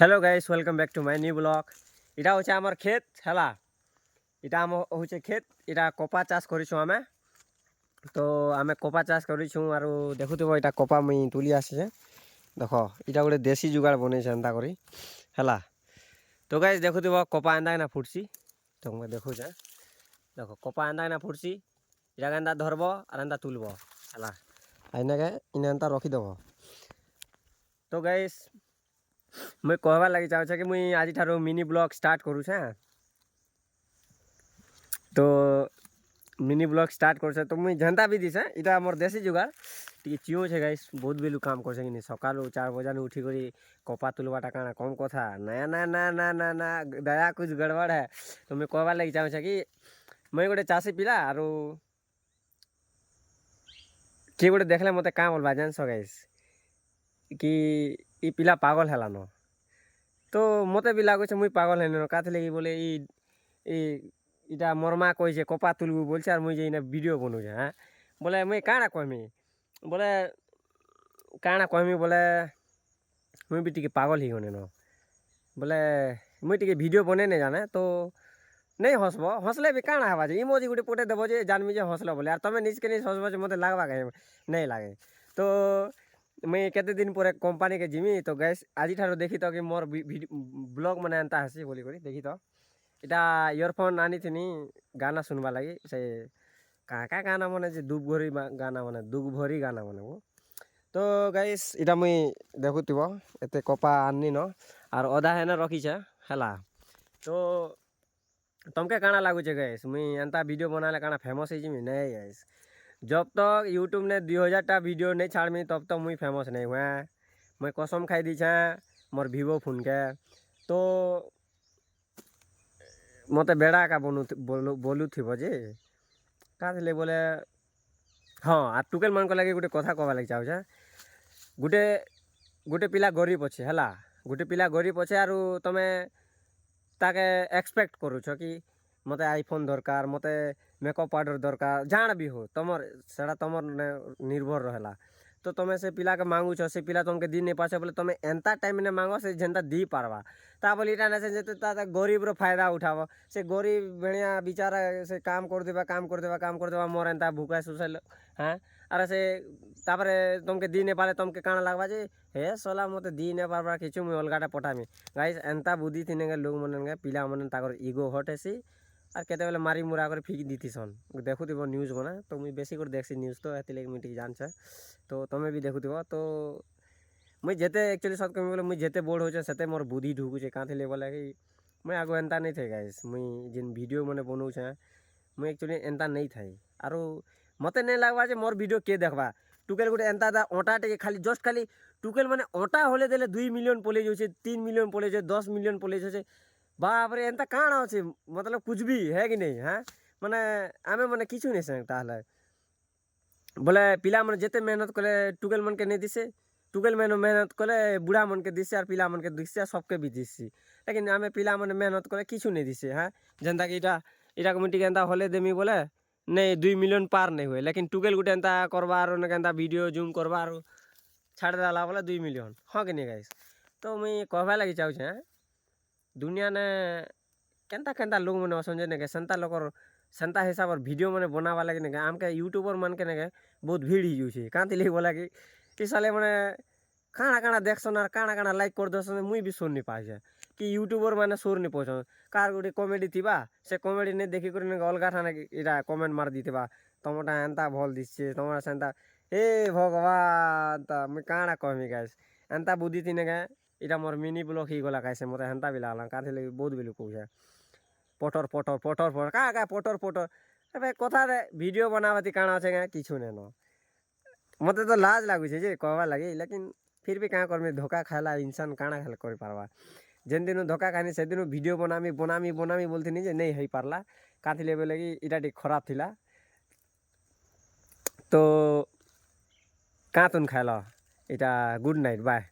Hello guys welcome back to my new blog. इटा होचे आमर खेत हैला। इटा आम होचे खेत इटा कपा चाष करिछु आमे। तो आमे कपा चाष करिछु आरो देखुथिबो इटा कपा मुई तुली आसीचे। देखो इटा गोटे देसी जुगाड़ बनेछे एंता करी हैला। तो गाइस देखुथिबो कपा एंता ना फुटसी। तो मैं देखुछे देखो कपा एंता ना फुटसी। इटा एंता धरबो आर एंता तुलबो हैला। आइना के इने एंता रखि देबो। तो गाइस मैं कहवा लगी चाहे कि मुई आज ठारो मिनी ब्लॉग स्टार्ट करूँ छे। तो मिनी ब्लॉग स्टार्ट कर तो मुई जनता भी दिसे इटा मोर देसी जुगाड़ टी चियो छे गाइस बहुत बेलू काम करछे कि सकालू 4 बजे उठी करी कपा तुलवाटा काना कम कथा ना ना ना ना ना ना दया कुछ गड़बड़ है। तो मैं कहवा लगी चाहे कि मैं गोटे चाषी पिला आरो किए गोटे देखले मते का बोलबा जानस गाइस कि ई पिला पागल हेलानो। तो मते भी लागुचे मुई पागल हेनो काथले कि बोले इटा मोर मा कहिछे कपा तुलबू बोलछे आर मुई जे इना वीडियो बनउछे। हाँ बोले मुई काना कहमी बोले काना कहमी बोले मुई भी टिके पागल ही गने न बोले मुई टिके वीडियो बने नहीं जाने। तो नहीं हसबो हसले भी काना हवा जे इमोजी गुटे पटे देबो जे जानमी जे हसलो बोले यार तमे निज के निज हसबो जे मते लागबा के नहीं लागे। तो मैं केते दिन पर कंपनी के जिमी तो गैस आज ठारो देखी तो कि मोर ब्लॉग मने एंता हसी बोली करी देखी तो इटा इयरफोन आनी थी गाना सुनवा लगी से का गाना मने जे दुब भरी गाना मने दुख भरी गाना मने वो। तो गैस इटा मुई देखुथिबो एते कपा आनी न आर अधा है न रखी छे हैला। तो तुमके काना लागुचे गैस मुई एंता वीडियो बनाले काना फेमस ही जिमी नहीं गैस। जब तक यूट्यूब ने 2000 टा वीडियो नहीं छाड़मी तब तक मुई फेमस नहीं हुआ। मैं कसम खाई दी छे मोर वीवो फोन के। तो मते बेड़ा का बोलू थी बजे का थे बोले हाँ आ टुकेल मान को लगे गोटे कथा कहवा लगी चाहे गोटे गोटे पिला गरीब अच्छे है गोटे पिला गरीब अच्छे आरु तमे ताके एक्सपेक्ट करूछ कि मते आईफोन दरकार मते मेकअप पाउडर दरकार जान भी हो तमर सेड़ा तमर निर्भर रहेला। तो तमे से पिला के मांगू छ से पिला तुमके दी नहीं पाछे बोले तमे एंता टाइम ने मांगो से जेनता दी पारबा ता बोली इटा से जेते ता गरीब रो फायदा उठाव से गरीब भेड़िया बिचारा से काम कर देबा मोर एंता भूखा सुसल। हाँ अरे से तापरे तुमके दी नहीं पाले तुमके काना लागबा जे हे सोला मते दी नहीं पारबा किछु मुई अलगाटा पठामी। गाइस एंता बुद्धि थिने लोग मन पिला मन ताकर इगो हटेसी आर केते बेले मारी मुरा कर फिक दीथी सन देखुथिबो न्यूज़ बना। तो मुई बेसी कर देखसी न्यूज़ तो एति लेके मुई ठीक जानछे। तो तमे भी देखुथिबो तो मुई जेते एक्चुअली सत कमी बोले मुई जेते बोर्ड होचे सेते मोर बुद्धि ढुकुचे काथले बोले कि मुई आगो एंता नहीं थे गाइस मुई जिन वीडियो मने बनउछे मुई एक्चुअली एंता नहीं थाई आरो मते नहीं लागबा जे मोर वीडियो के देखबा। टुकेल गुटे एंता दा ओटा टे खाली जस्ट खाली टुकेल माने ओटा होले देले 2 मिलियन पले जोचे 3 मिलियन पले जो 10 मिलियन पले जोचे बाप रे एंता काना होचे मतलब कुछ भी है कि नहीं। हाँ माने आमे माने किछु नहीं से ताहले बोले पिला मन जेते मेहनत करे टुकेल मन के नहीं दिसे टुकेल मन मेहनत करे बुढ़ा मन के दिसे और पिला मन के दिसे सबके भी दिसी लेकिन आमे पिला मन मेहनत करे किछु नहीं दिसे। हाँ जनता कि इटा इटा कमिटी के एंता होले देमी बोले नहीं 2 मिलियन पार नहीं हुए लेकिन टुकेल गुटे एंता करबार एंता वीडियो जूम करबार छाड़ देला बोले 2 मिलियन। हाँ कि नहीं गाइस। तो मुई कहबा लगी चाहूछे दुनिया ने केंता केंता लोग मैंने असमझे ने सेंता लोकर सेंता हिसाब वीडियो मैंने बनावा लगे ने आम के यूट्यूबर मन के ने बहुत भीड़ ही जाऊे कांति लगे बोला कि साले मैंने काଣା काଣା देखसन और काଣା काଣା लाइक कर दसन मुई भी सुन नहीं पाए कि यूट्यूबर मैंने सुर नहीं पहुँच कार गोटे कमेडी थी से कमेडी नहीं देखिक अलग ठाने इटा कमेंट मार दी तुमटा एंता भल दिशे तुम सेंता हे भगवान तो मुई काଣା कहमी गाइस एंता बुद्धि थी ने इटा मोर मिनी ब्लॉग ही गला कैसे मत हेन्ता भी लागला काथी लगे बहुत बेलू कहे पटर पटर पटर पटर का पटर पटर अरे कथा रे वीडियो बनावती काଣା अच्छे किछु नहीं न मत तो लाज लगुचे जे कहवा लगे लेकिन फिर भी क्या करमी धोखा खाला इंसान काଣା खाल कर पारबा जेन दिन धोखा खानी से दिन वीडियो बनामी बनामी बनामी बोलती नहीं जे नहीं हो पारला काथी ले बोले कि इटा खराब थिला। तो का तुन खाला इटा गुड नाइट बाय।